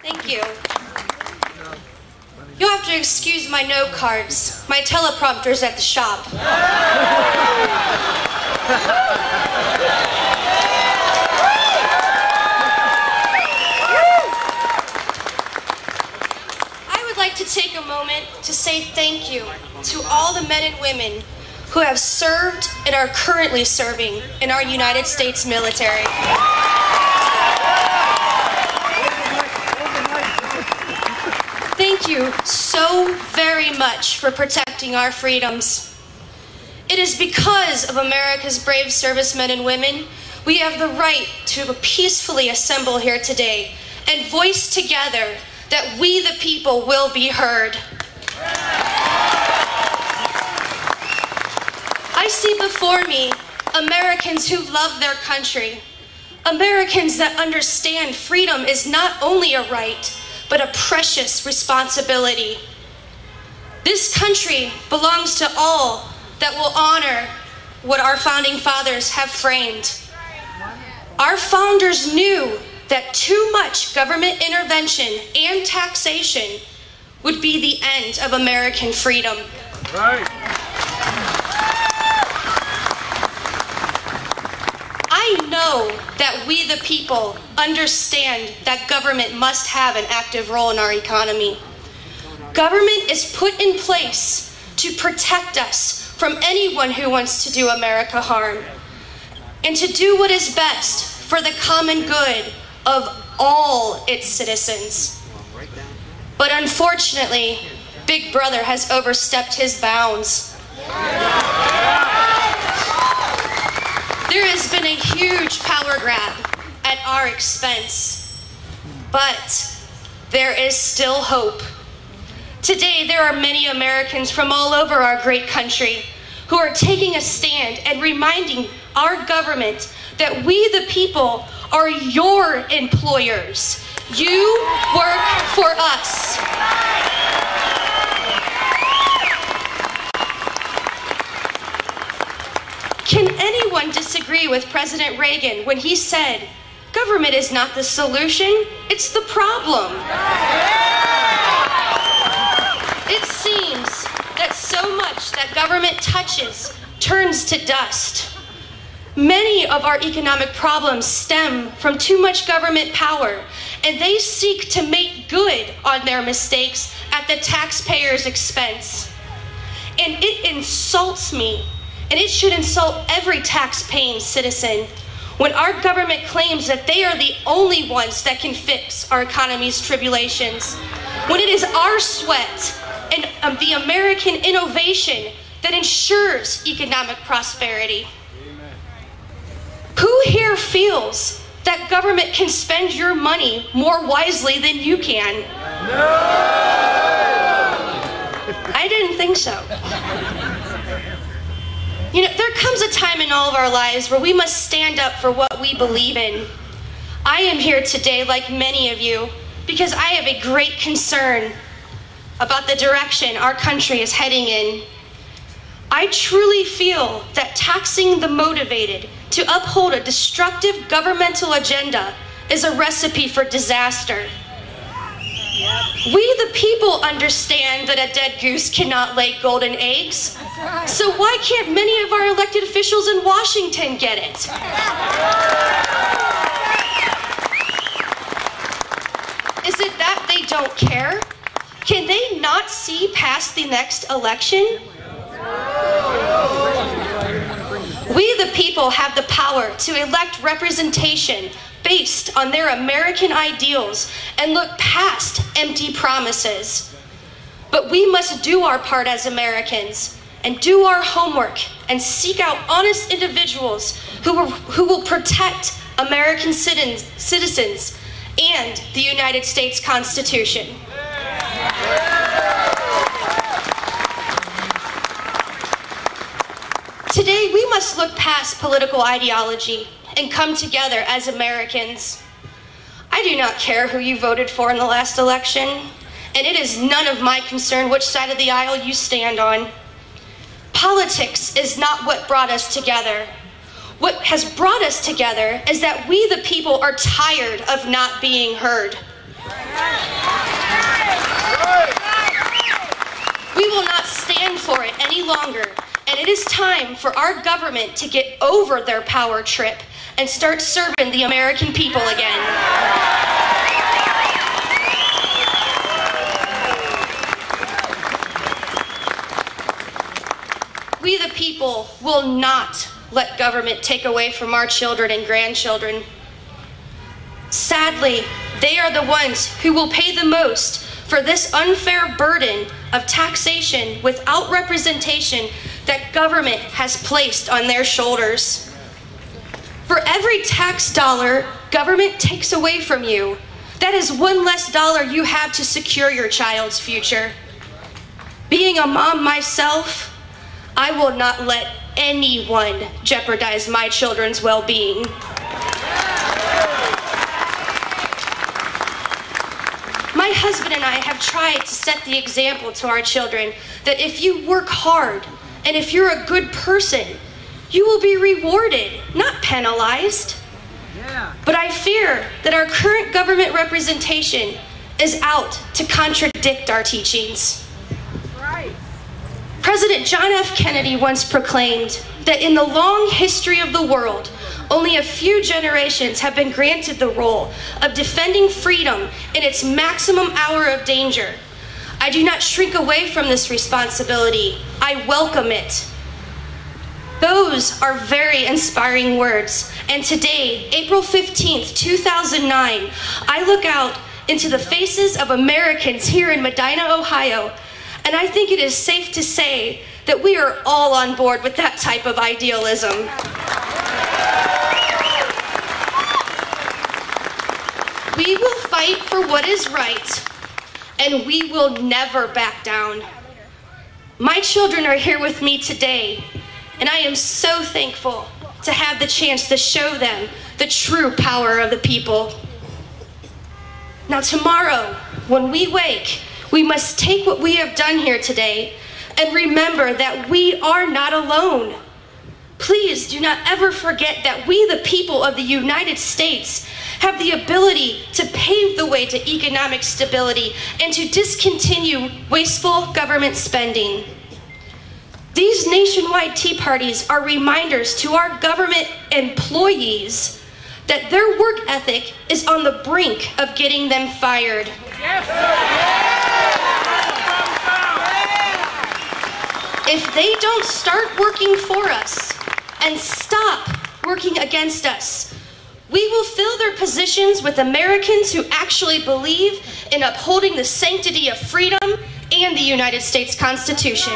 Thank you. You'll have to excuse my note cards. My teleprompter's at the shop. I would like to take a moment to say thank you to all the men and women who have served and are currently serving in our United States military. Thank you so very much for protecting our freedoms. It is because of America's brave servicemen and women we have the right to peacefully assemble here today and voice together that we the people will be heard. I see before me Americans who love their country, Americans that understand freedom is not only a right, but a precious responsibility. This country belongs to all that will honor what our founding fathers have framed. Our founders knew that too much government intervention and taxation would be the end of American freedom. Right. I know that we the people understand that government must have an active role in our economy. Government is put in place to protect us from anyone who wants to do America harm and to do what is best for the common good of all its citizens. But unfortunately, Big Brother has overstepped his bounds. There has been a huge power grab at our expense, but there is still hope. Today, there are many Americans from all over our great country who are taking a stand and reminding our government that we, the people, are your employers. You work for us. Can anyone disagree with President Reagan when he said, "Government is not the solution, it's the problem"? It seems that so much that government touches turns to dust. Many of our economic problems stem from too much government power, and they seek to make good on their mistakes at the taxpayer's expense. And it insults me, and it should insult every tax-paying citizen, when our government claims that they are the only ones that can fix our economy's tribulations, when it is our sweat and the American innovation that ensures economic prosperity. Who here feels that government can spend your money more wisely than you can? No! I didn't think so. You know, there comes a time in all of our lives where we must stand up for what we believe in. I am here today, like many of you, because I have a great concern about the direction our country is heading in. I truly feel that taxing the motivated to uphold a destructive governmental agenda is a recipe for disaster. We the people understand that a dead goose cannot lay golden eggs. So why can't many of our elected officials in Washington get it? Is it that they don't care? Can they not see past the next election? We the people have the power to elect representation based on their American ideals and look past empty promises. But we must do our part as Americans and do our homework and seek out honest individuals who will protect American citizens and the United States Constitution. Today, we must look past political ideology and come together as Americans. I do not care who you voted for in the last election, and it is none of my concern which side of the aisle you stand on. Politics is not what brought us together. What has brought us together is that we the people are tired of not being heard. We will not stand for it any longer, and it is time for our government to get over their power trip and start serving the American people again. We the people will not let government take away from our children and grandchildren. Sadly, they are the ones who will pay the most for this unfair burden of taxation without representation that government has placed on their shoulders. For every tax dollar government takes away from you, that is one less dollar you have to secure your child's future. Being a mom myself, I will not let anyone jeopardize my children's well-being. My husband and I have tried to set the example to our children that if you work hard and if you're a good person, you will be rewarded, not penalized. But I fear that our current government representation is out to contradict our teachings. President John F. Kennedy once proclaimed that in the long history of the world, only a few generations have been granted the role of defending freedom in its maximum hour of danger. I do not shrink away from this responsibility. I welcome it. Those are very inspiring words. And today, April 15th, 2009, I look out into the faces of Americans here in Medina, Ohio, and I think it is safe to say that we are all on board with that type of idealism. We will fight for what is right, and we will never back down. My children are here with me today, and I am so thankful to have the chance to show them the true power of the people. Now tomorrow, when we wake, we must take what we have done here today and remember that we are not alone. Please do not ever forget that we, the people of the United States, have the ability to pave the way to economic stability and to discontinue wasteful government spending. These nationwide tea parties are reminders to our government employees that their work ethic is on the brink of getting them fired. If they don't start working for us and stop working against us, we will fill their positions with Americans who actually believe in upholding the sanctity of freedom and the United States Constitution.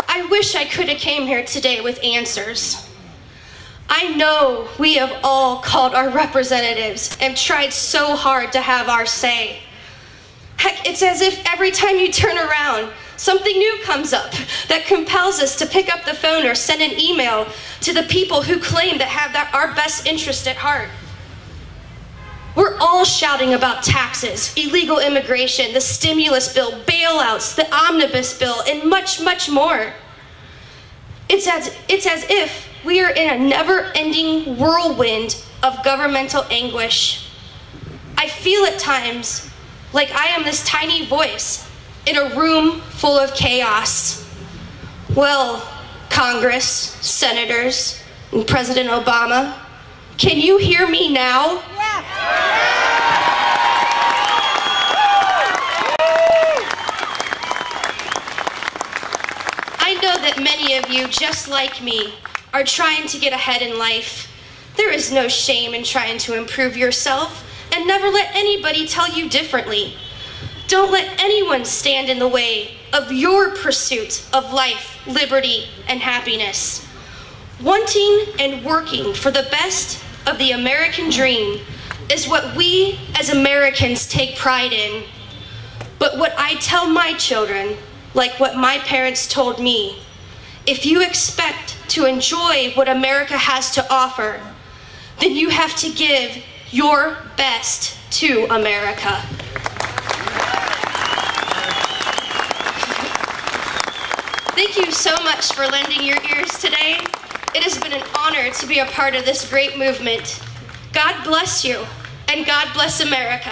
I wish I could have came here today with answers. I know we have all called our representatives and tried so hard to have our say. Heck, it's as if every time you turn around, something new comes up that compels us to pick up the phone or send an email to the people who claim to have our best interest at heart. We're all shouting about taxes, illegal immigration, the stimulus bill, bailouts, the omnibus bill, and much, much more. It's as if we are in a never-ending whirlwind of governmental anguish. I feel at times like I am this tiny voice in a room full of chaos. Well, Congress, senators, and President Obama, can you hear me now? I know that many of you, just like me, are trying to get ahead in life. There is no shame in trying to improve yourself, and never let anybody tell you differently. Don't let anyone stand in the way of your pursuit of life, liberty, and happiness. Wanting and working for the best of the American dream is what we as Americans take pride in. But what I tell my children, like what my parents told me, if you expect to enjoy what America has to offer, then you have to give your best to America. Thank you so much for lending your ears today. It has been an honor. honor to be a part of this great movement. God bless you, and God bless America.